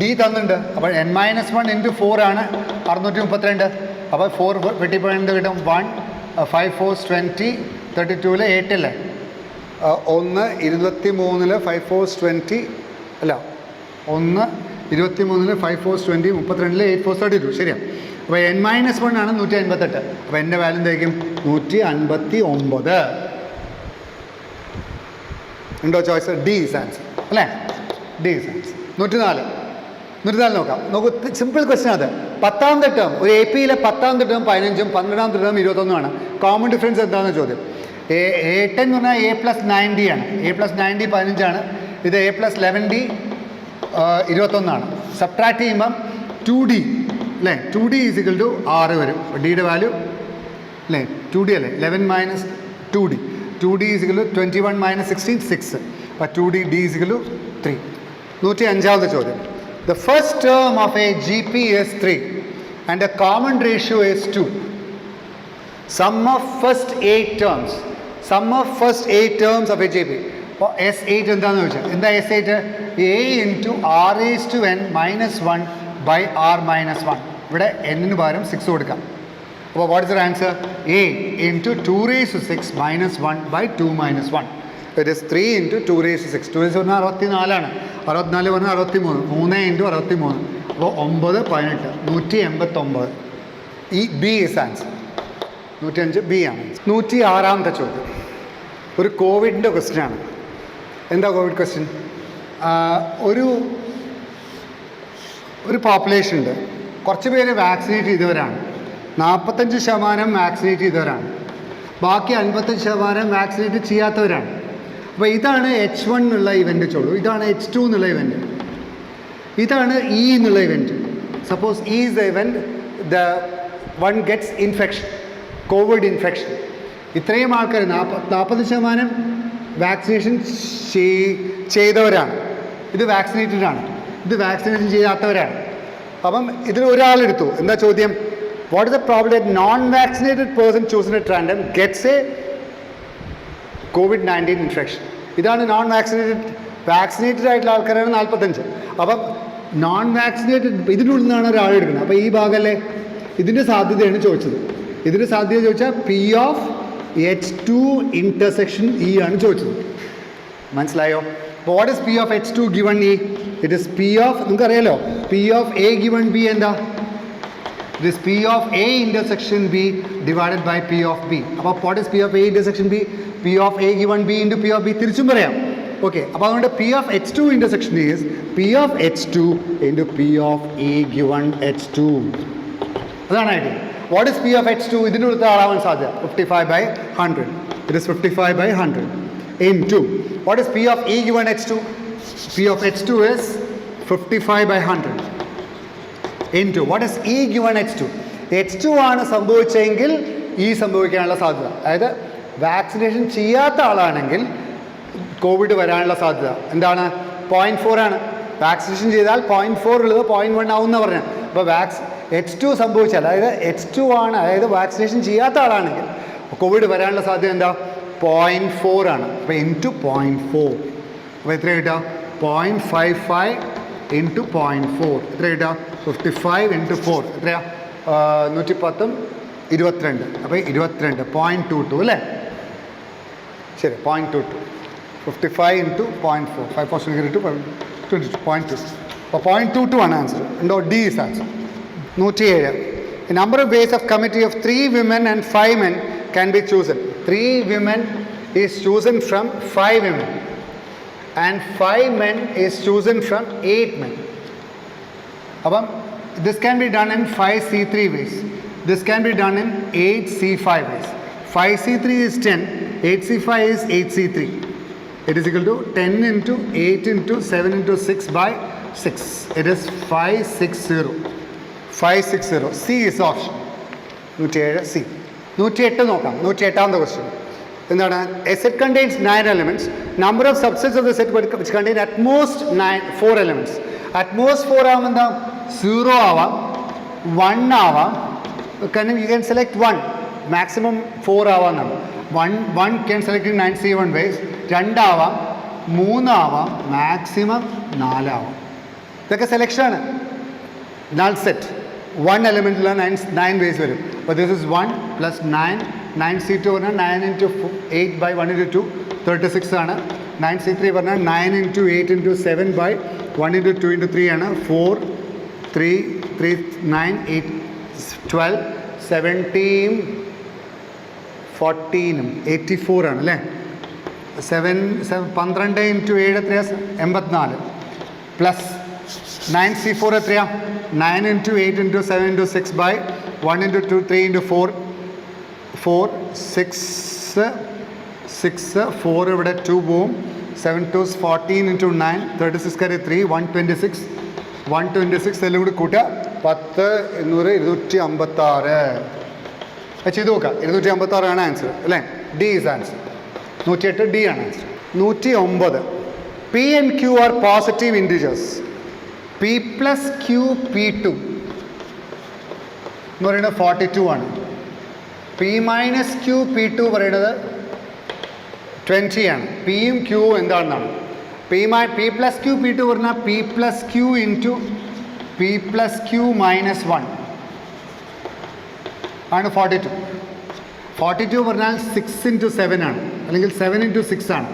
D തന്നിട്ടുണ്ട്. അപ്പോൾ n minus 1 into 4 ആണ് 632. അപ്പോൾ 4 വെട്ടിപ്പോയി എന്ത് കിട്ടും? 1, 5 4 20, 32 8 അല്ലേ? 1 23 5 4 20 അല്ല 1 23 5 4 20 32 8 4 32 ശരിയാണ്. അപ്പോൾ n minus 1 ആണ് 158. അപ്പോൾ എൻ്റെ വാല്യൂ എന്തായിരിക്കും? 159. ഉണ്ടോ ചോയ്സ്? ഡി ഈസ് ആൻസർ അല്ലേ? D is answer. 104 നോക്കാം. നോക്കൂ, സിമ്പിൾ ക്വസ്റ്റ്യൻ അത്. 10ാമത്തെ ടേം ഒരു എ പിയിലെ 10ാമത്തെ ടേം 15ഉം 12ാമത്തെ ടേം 21 ആണ്. കോമൺ ഡിഫറൻസ് എന്താണെന്ന് ചോദ്യം. A10 എന്ന് പറഞ്ഞാൽ A plus 9D ആണ്. A plus 9D 15 ആണ്. ഇത് A plus 11D 21 ആണ്. സബ്ട്രാക്ട് ചെയ്യുമ്പം 2D അല്ലേ? 2D ഈസ് ഇക്വൽ ടു 6 വരും. ഡിയുടെ വാല്യൂ അല്ലേ? 2D അല്ലേ? 11 minus 2D. 2D is equal to 21 minus 16 6. അപ്പോൾ 2D D is equal to 3. 105ാമത്തെ ചോദ്യം. The first term of a GP is 3 and the common ratio is 2. Sum of first 8 terms of a GP. അപ്പോൾ S8 എന്താണെന്ന് ചോദിച്ചാൽ എന്താ S8? A into R⁻(-1)/R-1. ഇവിടെ n-ന് പകരം 6 കൊടുക്കാം. അപ്പോൾ what is the answer? A into 2⁻6 -1/2-1. It is 3 into 2⁻6. 2 പറഞ്ഞാൽ 64 ആണ്. 64 പറഞ്ഞാൽ 63. 3 ഇൻറ്റു 63. അപ്പോൾ 9 18 189. ഈ ബി ഇസ് ആൻസർ. 105 ബി ആണ്. 106ാമത്തെ ചോദ്യം ഒരു കോവിഡിൻ്റെ ക്വസ്റ്റ്യൻ ആണ്. എന്താ കോവിഡ് ക്വസ്റ്റ്യൻ? ഒരു പോപ്പുലേഷൻ ഉണ്ട്. കുറച്ച് പേര് വാക്സിനേറ്റ് ചെയ്തവരാണ്. 45% വാക്സിനേറ്റ് ചെയ്തവരാണ്. ബാക്കി 55% വാക്സിനേറ്റ് ചെയ്യാത്തവരാണ്. അപ്പോൾ ഇതാണ് H1 എന്നുള്ള ഇവൻ്റ് ചോളൂ. ഇതാണ് H2 എന്നുള്ള ഇവൻ്റ്. ഇതാണ് E എന്നുള്ള event. Suppose E is the event the one gets infection, Covid infection. ഇത്രയും ആൾക്കാർ 40% വാക്സിനേഷൻ ചെയ്തവരാണ്. ഇത് വാക്സിനേറ്റഡ് ആണ്. ഇത് വാക്സിനേഷൻ ചെയ്യാത്തവരാണ്. അപ്പം ഇതിൽ ഒരാളെടുത്തു. എന്താ ചോദ്യം? What is the problem non vaccinated person chosen A random gets A COVID-19 infection. ഇതാണ് നോൺ വാക്സിനേറ്റഡ്. വാക്സിനേറ്റഡ് ആയിട്ടുള്ള ആൾക്കാരാണ് 45. അപ്പം നോൺ വാക്സിനേറ്റഡ് ഇതിനുള്ളിൽ നിന്നാണ് ഒരാൾ എടുക്കുന്നത്. അപ്പോൾ ഈ ഭാഗമല്ലേ ഇതിൻ്റെ സാധ്യതയാണ് ചോദിച്ചത്. ഇതിൻ്റെ സാധ്യത ചോദിച്ചാൽ P(H2) E ആണ് ചോദിച്ചത്. മനസ്സിലായോ? What is P(H2) given E? It is നിങ്ങൾക്കറിയാലോ P(A) ഗിവൺ B എന്താ? It is P(A) intersection B divided by P(B). അപ്പോൾ what is P(A) intersection B? P(A) given B into P(B). തിരിച്ചും പറയാം. ഓക്കെ, അപ്പോൾ അതുകൊണ്ട് P(H2) intersection is P(H2) into P(A) given H2. അതാണ് idea. What is P(H2)? ഇതിൻ്റെ ഉള്ളിൽ ആളാവാൻ സാധ്യത 55/100. It is 55/100 into what is P(E) given H2? P(H2) is 55/100 into what is E given H2? H2 ആണ് സംഭവിച്ചെങ്കിൽ E സംഭവിക്കാനുള്ള സാധ്യത. അതായത് വാക്സിനേഷൻ ചെയ്യാത്ത ആളാണെങ്കിൽ കോവിഡ് വരാനുള്ള സാധ്യത എന്താണ്? 0.4 ആണ്. വാക്സിനേഷൻ ചെയ്താൽ 0.4 ഉള്ളത് 0.1 ആവും എന്ന് പറഞ്ഞാൽ. അപ്പോൾ H2 സംഭവിച്ചാൽ അതായത് H2 ആണ്, അതായത് വാക്സിനേഷൻ ചെയ്യാത്ത ആളാണെങ്കിൽ കോവിഡ് വരാനുള്ള സാധ്യത എന്താ? 0.4 ആണ്. അപ്പോൾ ഇൻറ്റു 0.4. അപ്പോൾ എത്ര കിട്ടുക? 0.55 ഇൻറ്റു 0.4 എത്ര കിട്ടുക? 55 ഇൻറ്റു 4 എത്രയാ? 110 22. അപ്പോൾ 22 0.22 അല്ലേ? ശരി, 0.22. 55 ഇൻറ്റു 0.4 5 22 0.22. അപ്പോൾ 0.22 ആണ് ആൻസർ. ഉണ്ടോ? D is answer. 107. A number of ways of committee of 3 women and 5 men can be chosen. 3 women is chosen from 5 women and 5 men is chosen from 8 men. അപ്പം this can be done in 5C3 ways. This can be done in 8C5 ways. 5C3 is 10, 8C5 is 8C3. It is equal to 10 into 8 into 7 into 6 by 6. It is 560. 560. C is option. 107 C. 108 നോക്കാം. 108ാമത്തെ question എന്താണ്? A set contains 9 elements. Number of subsets of the set which contain at most 4 elements. At most 4 ആവാം. എന്താ? 0 ആവാം, 1 ആവാം. You can select 1. Maximum 4 ആവാം. 1 can select in 9C1 ways. 2 ആവാം, 3 ആവാം, maximum 4 ആവാം. ഇതൊക്കെ സെലക്ഷനാണ്. നൾ സെറ്റ് 1 എലമെൻറ്റിലുള്ള 9 വേസ് വരും. അപ്പോൾ ദിസ് ഇസ് 1 + 9. 9C2 പറഞ്ഞാൽ 9 into 8 by 1 into 2 36 ആണ്. 9C3 പറഞ്ഞാൽ 9 into 8 into 7 by 1 into 2 into 3 ആണ്. 4 3 3 9 8 12 17 14 84 ആണ് അല്ലേ? 12 into 7 എത്രയാ? 84 പ്ലസ് 9C4 എത്രയാ? 9 into 8 into 7 into 6 by 1 into 2 3 into 4 4 6 4 ഇവിടെ 2 പോവും. 7 2s 14 into 9 36 കറി 3 126 126 എല്ലാം കൂടി കൂട്ടുക 10 200 256 ചെയ്ത് നോക്കാം. 256 ആണ് ആൻസർ അല്ലേ? D is answer. 108 ഡി ആണ് answer. 109 P and Q are positive integers. P plus Q P2 എന്ന് പറയുന്നത് 42 ആണ്. P minus Q P2 പറയുന്നത് 20 ആണ്. പിയും ക്യൂവും എന്താണെന്നാണ്. P plus q p two പറഞ്ഞാൽ p plus q into p plus q minus 1 ആണ് 42. 42 പറഞ്ഞാൽ 6 ഇൻറ്റു 7 ആണ്, അല്ലെങ്കിൽ 7 ഇൻറ്റു 6 ആണ്.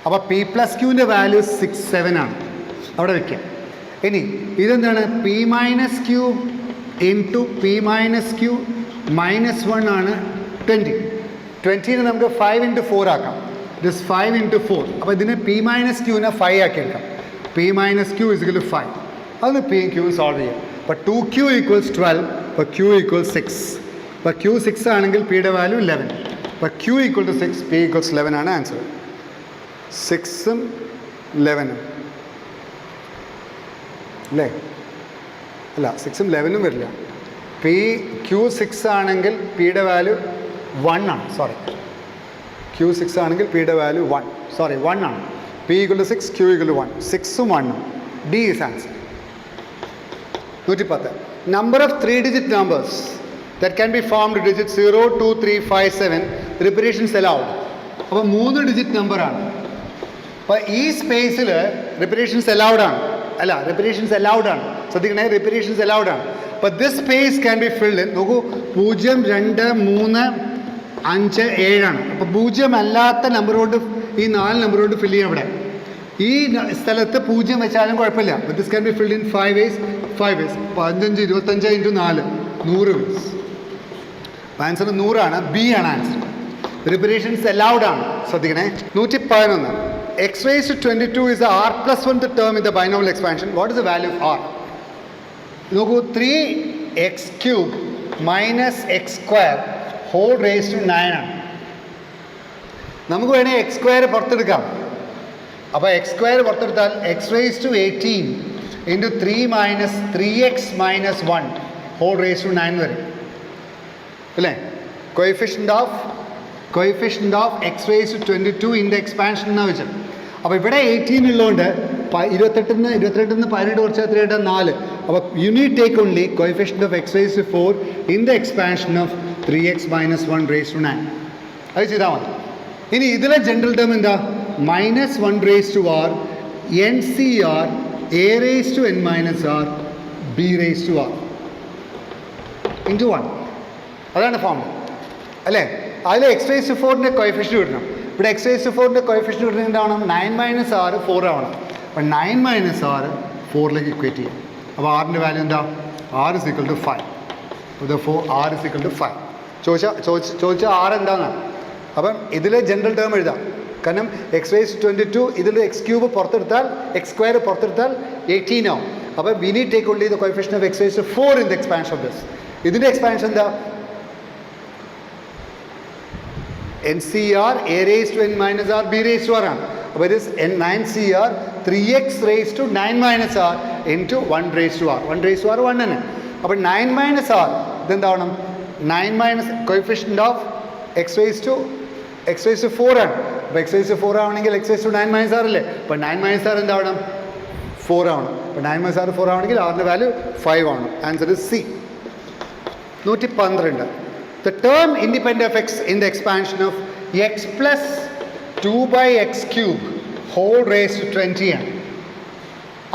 അപ്പോൾ പി പ്ലസ് ക്യൂവിൻ്റെ വാല്യൂ 6 7 ആണ്. അവിടെ വയ്ക്കുക. ഇനി ഇതെന്താണ്? P minus Q into P minus Q minus 1 ആണ് 20. 20ന് നമുക്ക് 5 ഇൻറ്റു 4 ആക്കാം. This 5 into 4. അപ്പോൾ ഇതിന് പി മൈനസ് ക്യൂവിനെ 5 ആക്കി എടുക്കാം. P minus Q is equal 5. അതൊന്ന് പിയും ക്യൂവും സോൾവ് ചെയ്യാം. അപ്പോൾ 2q ഈക്വൽസ് 12. അപ്പോൾ q ഈക്വൽസ് 6. അപ്പോൾ q 6 ആണെങ്കിൽ പിയുടെ വാല്യൂ 11. അപ്പോൾ q equal to 6, p equals 11 ആണ് ആൻസർ. 6ഉം 11ഉം അല്ലേ? അല്ല, 6ഉം 11ഉം വരില്ല. q 6 ആണെങ്കിൽ പിയുടെ വാല്യൂ 1 ആണ്. സോറി, q 6 ആണെങ്കിൽ പിയുടെ വാല്യൂ 1 ആണ്. p equal to 6, q equal to 1. 6ഉം 1ഉം. D is answer. 110. Number of 3-digit numbers that can be formed digit 0, 2, 3, 5, 7. Repetitions allowed. അപ്പോൾ 3 ഡിജിറ്റ് നമ്പറാണ്. അപ്പോൾ ഈ സ്പേസിൽ റിപ്പീറ്റേഷൻസ് allowed ആണ്. അല്ല, റിപ്പീറ്റേഷൻസ് allowed ആണ്. ശ്രദ്ധിക്കണേ, റിപ്പീറ്റേഷൻസ് allowed ആണ്. അപ്പോൾ this space can be filled in. നോക്കൂ, 0, 2, 3, 5, 7 ആണ്. അപ്പോൾ 0 അല്ലാത്ത നമ്പർ കൊണ്ട്, ഈ 4 നമ്പർ കൊണ്ട് ഫില്ല് ചെയ്യാം. ഇവിടെ ഈ സ്ഥലത്ത് 0 വെച്ചാലും കുഴപ്പമില്ല. But this can be filled in 5 ways. 15, 25 into 4 100 ways. Answer 100 ആണ്. ബി ആണ് ആൻസർ. റിപ്പീറ്റേഷൻസ് allowed ആണ്. ശ്രദ്ധിക്കണേ. 111. x raised to 22 is the r plus 1 term in the binomial expansion. What is the value of r? നോക്കൂ, 3x cube minus x square whole raised to 9 ആണ്. നമുക്ക് വേണമെങ്കിൽ x square പുറത്തെടുക്കാം. അപ്പോൾ x square പുറത്തെടുത്താൽ x raised to 18 into 3 minus 3x minus 1 whole raised to 9 വരും അല്ലേ? Coefficient of x raised to 22 in the expansion എന്നാണ് വെച്ചത്. അപ്പോൾ ഇവിടെ 18 ഉള്ളതുകൊണ്ട് 22 18 കുറച്ച് എത്രയായിട്ട് 4. അപ്പോൾ you need take only coefficient of x raised to 4 in the expansion of 3x minus 1 raised to 9. അത് ചെയ്താൽ മതി. ഇനി ഇതിലെ ജനറൽ ടേം എന്താ? Minus 1 raised to r NCR a raised to n minus r b raised to r into 1. അതാണ് form അല്ലേ? അതിൽ X raise to 4ൻ്റെ coefficient കിട്ടണം. ഇവിടെ എക്സ് റേസ് ടു 4ൻ്റെ കോഎഫിഷ്യൻ്റ് കിട്ടണമെങ്കിൽ എന്താവണം? 9 മൈനസ് 6 4 ആവണം. അപ്പോൾ 9 മൈനസ് 6 4ലേക്ക് ഇക്വേറ്റ് ചെയ്യും. അപ്പോൾ ആറിൻ്റെ വാല്യൂ എന്താ? r is equal to 5. Therefore r is equal to 5. ചോദിച്ചാൽ r എന്താണ്? അപ്പം ഇതിൽ ജനറൽ ടേം എഴുതാം. കാരണം എക്സ് റേസ് 22 ഇതിൽ എക്സ് ക്യൂബ് പുറത്തെടുത്താൽ എക്സ് സ്ക്വയർ പുറത്തെടുത്താൽ 18 ആവും. അപ്പോൾ we need take only the coefficient of x raise to 4 in the expansion of this. ഇതിൻ്റെ എക്സ്പാൻഷൻ എന്താ? NCR a raised to n minus r b raised to r ആണ്. അപ്പോൾ ഇത് 9CR 3x raised to 9 minus r into 1 raised to r. 1 raised to r 1 തന്നെ. അപ്പോൾ 9 minus r ഇതെന്താവണം? 9 minus coefficient of x raise to 4 ആണ്. അപ്പോൾ x raise to 4 ആവണമെങ്കിൽ x raise to 9 minus R അല്ലേ? അപ്പോൾ 9 മൈനസ് ആർ എന്താവണം? 4 ആവണം. അപ്പോൾ 9 മൈനസ് ആർ 4 ആവണമെങ്കിൽ ആറിൻ്റെ വാല്യൂ 5 ആവണം. Answer is C. 112. The term independent of x in the expansion of x plus 2 by x cube whole raised to 20 ആണ്.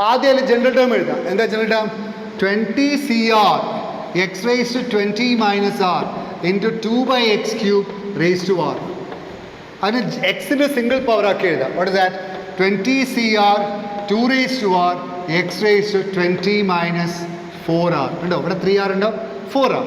ആദ്യം ജനറൽ ടേം എഴുതാം. എന്താ general term? 20CR x raised to 20 minus r into 2 by x cube raised to r. അതിന് എക്സിൻ്റെ single power ആക്കി എഴുതാം. What is that? 20CR 2 raised to r x raised to 20 minus 4r. ഉണ്ടോ? ഇവിടെ 3r ഉണ്ടോ? 4r.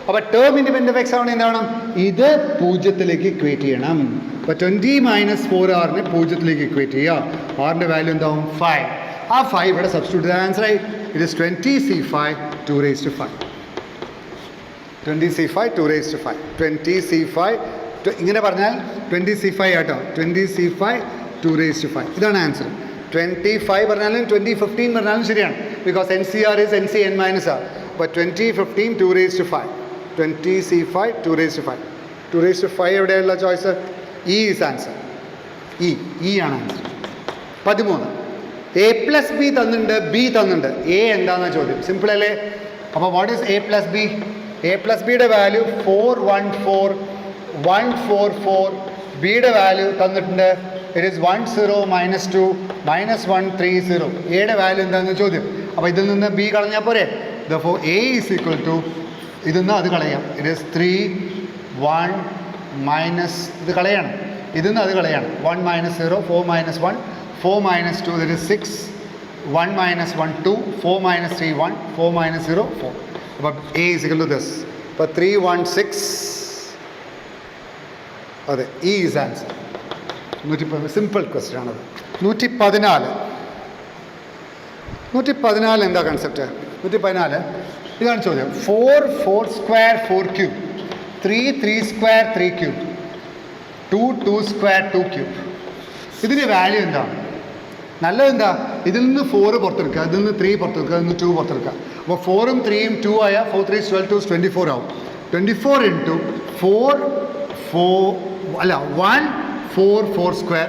അപ്പോൾ term independent of X ആവണം എന്താവണം? ഇത് 0ത്തിലേക്ക് ഇക്വേറ്റ് ചെയ്യണം. അപ്പോൾ 20 മൈനസ് 4r 0ത്തിലേക്ക് ഇക്വേറ്റ് ചെയ്യുക. ആറിൻ്റെ വാല്യൂ എന്താവും? 5. ആ 5 ഇവിടെ സബ്സ്റ്റിറ്റ്യൂട്ട് ചെയ്ത ആൻസർ ആയി. It is 20C5 2 raised to 5. 20C5 2 raised to 5. 20C5 ഇങ്ങനെ പറഞ്ഞാൽ 20C5 ആട്ടോ. 20C5 2 raised to 5. ഇതാണ് ആൻസർ. 25 പറഞ്ഞാലും 2015 പറഞ്ഞാലും ശരിയാണ്. Because NCR is NCn minus r. അപ്പോൾ 2015 2 raised to 5. 20C5 2 raised to 5. 2 raised to 5 എവിടെയുള്ള choice? E is answer. E ആണ് ആൻസർ. 13. a പ്ലസ് ബി തന്നിട്ടുണ്ട്, ബി തന്നിട്ടുണ്ട്. എ എന്താണെന്ന ചോദ്യം. സിമ്പിൾ അല്ലേ? അപ്പോൾ what is a plus b? A plus ബിയുടെ വാല്യൂ 414 144 ബിയുടെ വാല്യൂ തന്നിട്ടുണ്ട്. It is 1 0 -2 -1 3 0. എയുടെ വാല്യൂ എന്താണെന്ന് ചോദ്യം. അപ്പോൾ ഇതിൽ നിന്ന് ബി കളഞ്ഞാൽ പോരെ. Therefore A is equal to ഇതിൽ നിന്ന് അത് കളയാം. ഇറ്റ് ഈസ് 3 1 മൈനസ് ഇത് കളയാണ്. ഇതിൽ നിന്ന് അത് കളയാണ്. 1 -0 4 -1 4 -2 that is 6 1 -1 2 4 -3 1 4 -0 4. അപ്പോൾ A is equal to this. അപ്പോൾ 3 1 6 അതെ E is answer. 114 simple question ആണത്. 114 എന്താ കൺസെപ്റ്റ്? 114 ഇതാണ് ചോദ്യം. 4 4 square 4 cube 3 3 square 3 cube 2 2 square 2 cube. ഇതിൻ്റെ വാല്യൂ എന്താണ്? നല്ലതെന്താ? ഇതിൽ നിന്ന് 4 പുറത്തെടുക്കുക, ഇതിൽ നിന്ന് 3 പുറത്തെടുക്കുക, ഇതിൽ നിന്ന് 2 പുറത്തെടുക്കുക. അപ്പോൾ 4ഉം 3ഉം 2 ആയ 4 3 12 2 24 ആവും. 24 ഇൻറ്റു 4 1 4 4 സ്ക്വയർ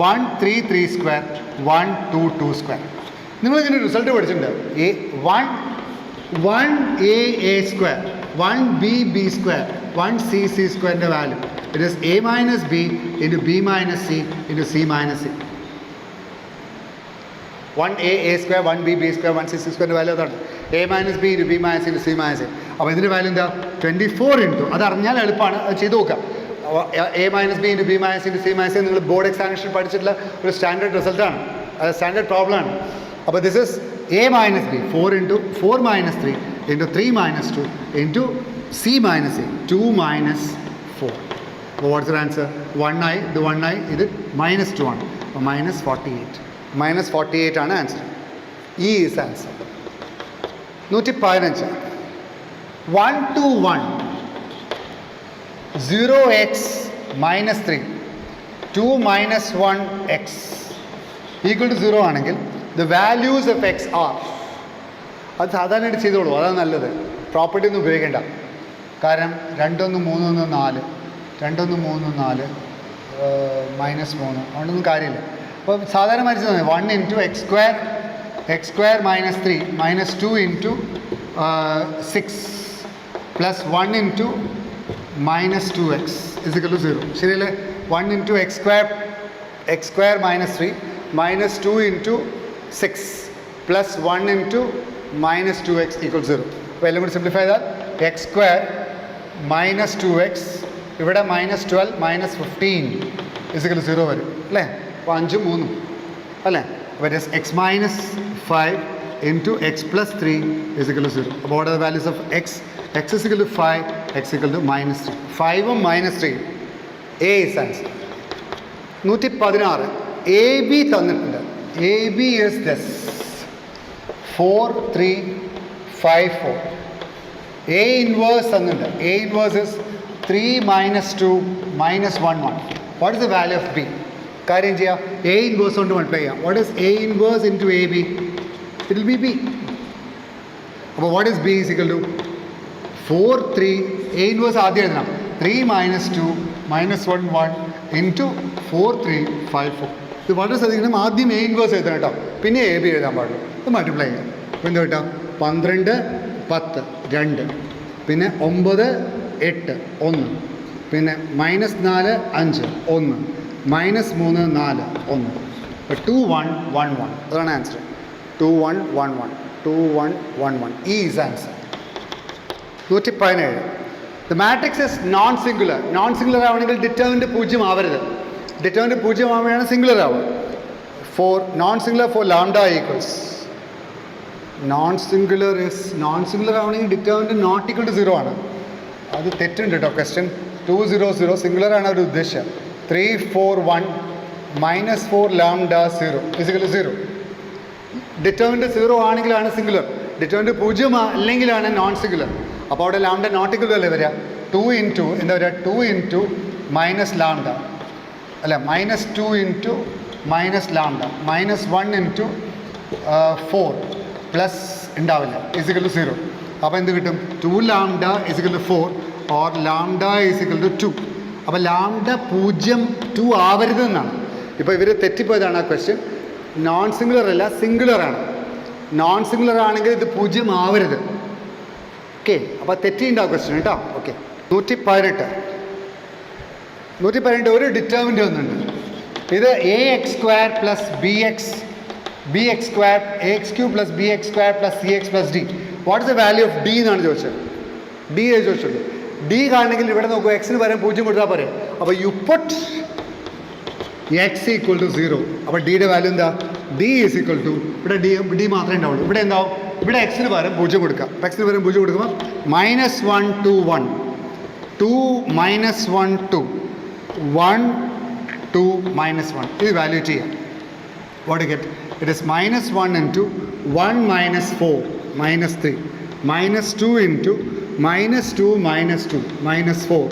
1 3 3 സ്ക്വയർ 1 2 2 സ്ക്വയർ. നിങ്ങളിതിൻ്റെ റിസൾട്ട് പഠിച്ചിട്ടുണ്ട്. One a square 1 b square 1 c സ്ക്വയറിൻ്റെ value it is a minus b into b minus c into c minus c. 1 a square 1 b square 1 c സ്ക്വയറിൻ്റെ വാല്യൂ അതാണ്. A minus b into b minus into c minus c. അപ്പോൾ ഇതിൻ്റെ value എന്താ? 24 into അത് അറിഞ്ഞാൽ എളുപ്പമാണ്, അത് ചെയ്ത് നോക്കാം. A minus b into b minus into c minus നിങ്ങൾ ബോർഡ് എക്സാമിനേഷൻ പഠിച്ചിട്ടുള്ള ഒരു സ്റ്റാൻഡേർഡ് റിസൾട്ടാണ്, അത് സ്റ്റാൻഡേർഡ് പ്രോബ്ലമാണ്. അപ്പോൾ this is A minus B 4 into 4 minus 3 into 3 minus 2 into c minus C 2 minus 4. അപ്പോൾ വാട്ട്സ് ദ ആൻസർ? 1 ആയി, ഇത് 1 ആയി, ഇത് -2 ആണ്. അപ്പോൾ -48 -48 ആണ് answer. E is answer. 115 1 to 1 0x minus 3 2 minus 1x equal to 0 ആണെങ്കിൽ the values of x are. അത് സാധാരണയായിട്ട് ചെയ്തോളൂ, അതാണ് നല്ലത്. പ്രോപ്പർട്ടി ഒന്നും ഉപയോഗിക്കേണ്ട. കാരണം 2 1 3 1 4 2 1 3 4 -3 അതുകൊണ്ടൊന്നും കാര്യമില്ല. അപ്പോൾ സാധാരണ മരിച്ചത് 1 into x square minus 3 -2 into 6 plus 1 into -2x is equal to 0. ശരിയല്ലേ? 1 into x square minus 3 -2 into 6 plus 1 into -2x equal 0. അപ്പോൾ എല്ലാം കൂടി സിംപ്ലിഫൈ ചെയ്താൽ എക്സ് സ്ക്വയർ -2x ഇവിടെ -12 -15 ഇസ് ഇക്വൽ ടു 0 വരും അല്ലേ? അപ്പോൾ 5 3 അല്ലേ? അപ്പോൾ it is x minus 5 into x plus 3 is equal to 0. അപ്പോൾ what are the values of x? X is equal to 5, x equal to -3. 5ഉം -3 A is answer. 116 A B തന്നിട്ടുണ്ട്. A B is this 4 3 5 4. A inverse തന്നിട്ടുണ്ട്. A inverse is 3 -2 -1 1. What is the value of B? കാര്യം ചെയ്യാം, A inverse കൊണ്ട് multiply ചെയ്യാം. What is A inverse into A B? It will be B. അപ്പോൾ what is B is equal to 4 3. A inverse ആദ്യം എഴുതണം. 3 -2 -1 1 into 4 3 5 4. ഇത് വളരെ ശ്രദ്ധിക്കണം. ആദ്യം എ ഇൻവേഴ്സ് എഴുതണം കേട്ടോ, പിന്നെ എ ബി എഴുതാൻ പാടുള്ളൂ. ഇത് മൾട്ടിപ്ലൈ ചെയ്യാം. അപ്പോൾ എന്താ കേട്ടോ? 12 10 2 പിന്നെ 9 8 1 പിന്നെ -4 5 1 -3 4 1. 2 1 1 1 അതാണ് answer. 2 1 1 1 2 1 1 1 E is answer. 117 The matrix is non-singular. Non-singular ആവണമെങ്കിൽ ഡിറ്റർമിനന്റ് 0 ആവരുത്. ഡിറ്റർമിനന്റ് 0 ആവുമ്പോഴാണ് സിംഗുലർ ആവുക. For non-singular for lambda equals non-singular ആവണമെങ്കിൽ ഡിറ്റർമിനന്റ് നോട്ട് ഈക്വൽ ടു 0 ആണ്. അത് തെറ്റുണ്ട് കേട്ടോ. ക്വസ്റ്റ്യൻ 2 0 0 സിംഗുലർ ആണ് അവർ ഉദ്ദേശിച്ചത്. 3 4 1 -4 lambda 0 is equal to 0. Determinant 0 ആണെങ്കിലാണ് സിംഗുലർ, ഡിറ്റർമിനന്റ് 0 അല്ലെങ്കിലാണ് നോൺ സിംഗുലർ. അപ്പോൾ അവിടെ ലാംഡ നോട്ട് ഈക്വൽ അല്ലേ വരിക? 2 ഇൻറ്റു എന്താ വരിക? 2 ഇൻറ്റു മൈനസ് ലാംഡ അല്ല -2 into minus lambda -1 into 4 plus ഉണ്ടാവില്ല ഇസ് ഇക്വൽ ടു 0. അപ്പോൾ എന്ത് കിട്ടും? 2 lambda is equal to 4 or lambda is equal to 2. അപ്പോൾ ലാംഡ 0 2 ആവരുതെന്നാണ്. ഇപ്പോൾ ഇവർ തെറ്റിപ്പോയതാണ് ആ ക്വസ്റ്റ്യൻ. നോൺ സിംഗുലർ അല്ല, സിംഗുലറാണ്. നോൺ സിംഗുലർ ആണെങ്കിൽ ഇത് 0 ആവരുത്. ഓക്കെ, അപ്പോൾ തെറ്റിയുണ്ടാവും ക്വസ്റ്റ്യൻ കേട്ടോ. ഓക്കെ, 118 112 ഒരു ഡിറ്റർമിൻ്റ് ഒന്നുണ്ട്. ഇത് A x square plus B x square A x cube plus B x square plus C x plus D. What is the value of D എന്നാണ് ചോദിച്ചത്. ഡി ചോദിച്ചുള്ളൂ. ഡി കാണണമെങ്കിൽ ഇവിടെ നോക്കൂ, എക്സിന് പകരം 0 കൊടുത്താൽ പോരെ. അപ്പോൾ you put x equal to 0. അപ്പോൾ ഡിയുടെ വാല്യൂ എന്താ? ഡി ഈസ് ഈക്വൽ ടു, ഇവിടെ ഡി മാത്രമേ ഉണ്ടാവുള്ളൂ. ഇവിടെ എന്താവും? ഇവിടെ എക്സിന് പകരം 0 കൊടുക്കാം. എക്സിന് പകരം 0 കൊടുക്കുമ്പോൾ -1 2 1 2 -1 2 1 2 -1 ഇത് വാല്യൂറ്റ് ചെയ്യാം. What do you get? It is -1 into 1 - 4 -3 -2 into -2 -2 -4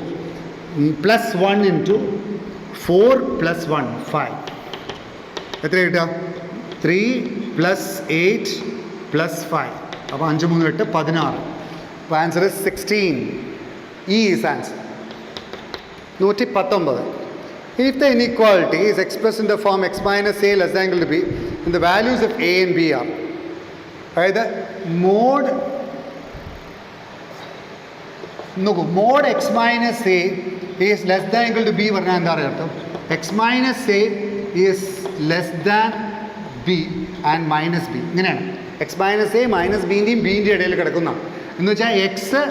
+1 into 4 + 1 5. എത്ര കിട്ടുക? 3 + 8 + 5. അപ്പോൾ 5 3 8 16. അപ്പോൾ answer is 16. E is answer. 119. If the inequality is expressed in the form x minus a less than equal to b, then the values of a and b are, അതായത് mod x minus a is less than equal to b പറഞ്ഞാൽ എന്താ പറയുക അർത്ഥം? x minus a is less than b and minus b. ഇങ്ങനെയാണ്. x minus a minus ബിൻ്റെയും ബിൻ്റെയും ഇടയിൽ കിടക്കുന്ന എന്ന് വെച്ചാൽ എക്സ്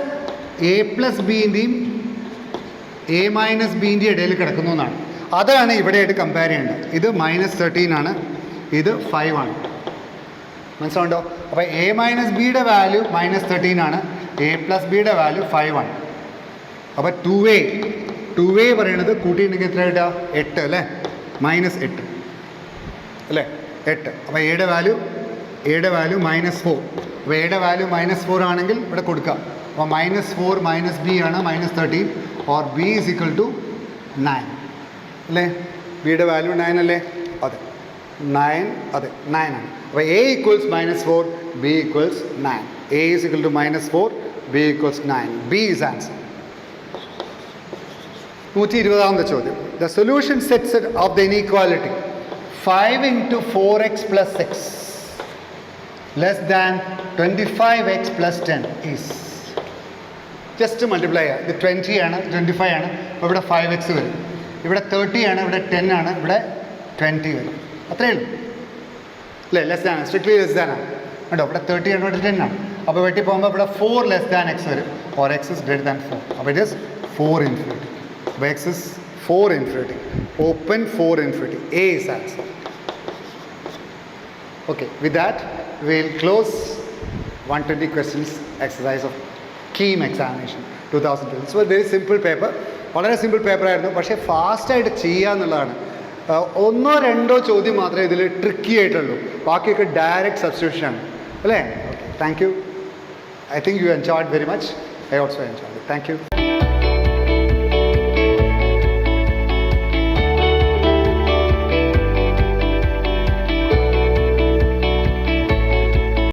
എ പ്ലസ് ബിൻ്റെയും എ മൈനസ് ബിൻ്റെയും ഇടയിൽ കിടക്കുന്നു എന്നാണ്. അതാണ് ഇവിടെയായിട്ട് കമ്പയർ ചെയ്യേണ്ടത്. ഇത് -13 ആണ്, ഇത് 5 ആണ്. മനസ്സിലുണ്ടോ? അപ്പോൾ എ മൈനസ് ബിയുടെ വാല്യൂ -13 ആണ്, എ പ്ലസ് ബിയുടെ വാല്യൂ 5 ആണ്. അപ്പോൾ 2a പറയുന്നത് കൂട്ടിയിട്ടുണ്ടെങ്കിൽ എത്ര കിട്ടുക? 8 അല്ലേ? -8 അല്ലേ? 8. അപ്പോൾ എയുടെ വാല്യൂ -4. അപ്പോൾ എയുടെ വാല്യൂ -4 ആണെങ്കിൽ ഇവിടെ കൊടുക്കുക. അപ്പോൾ -4 - b ആണ് -13, or b is equal to 9 അല്ലേ? ബിയുടെ വാല്യൂ 9 അല്ലേ? അതെ 9, അതെ 9 ആണ്. അപ്പോൾ a equals -4, b equals 9. a is equal to -4, b equals 9. b is answer. 120ാമത്തെ ചോദ്യം. The solution sets of the inequality 5 into 4x plus 6 less than 25x plus 10 is. Just multiply ചെയ്യുക. ഇത് 20 ആണ്, 25 ആണ്. അപ്പോൾ ഇവിടെ 5x വരും. ഇവിടെ 30 ആണ്, ഇവിടെ 10 ആണ്, ഇവിടെ 20 വരും. അത്രയേ ഉള്ളൂ അല്ലേ? Less than, strictly less than ആണ് കേട്ടോ. ഇവിടെ 30 ആണ്, ഇവിടെ 10 ആണ്. അപ്പോൾ വെട്ടി പോകുമ്പോൾ ഇവിടെ 4 less than x വരും, or x is greater than 4. അപ്പോൾ ഇറ്റ് ഇസ് 4 infinity. അപ്പോൾ x is 4 infinity. Open 4 infinity. A is answer. Okay, with that we will close 120 questions exercise of KEAM examination 2012. So a very simple paper. വളരെ simple paper ആയിരുന്നു, പക്ഷേ ഫാസ്റ്റായിട്ട് ചെയ്യുക എന്നുള്ളതാണ്. 1-2 ചോദ്യം മാത്രമേ ഇതിൽ ട്രിക്കി ആയിട്ടുള്ളൂ, ബാക്കിയൊക്കെ ഡയറക്റ്റ് സബ്സ്റ്റിറ്റ്യൂഷൻ ആണ് അല്ലേ? Okay, thank you. I think you enjoyed very much. I also enjoyed. Thank you.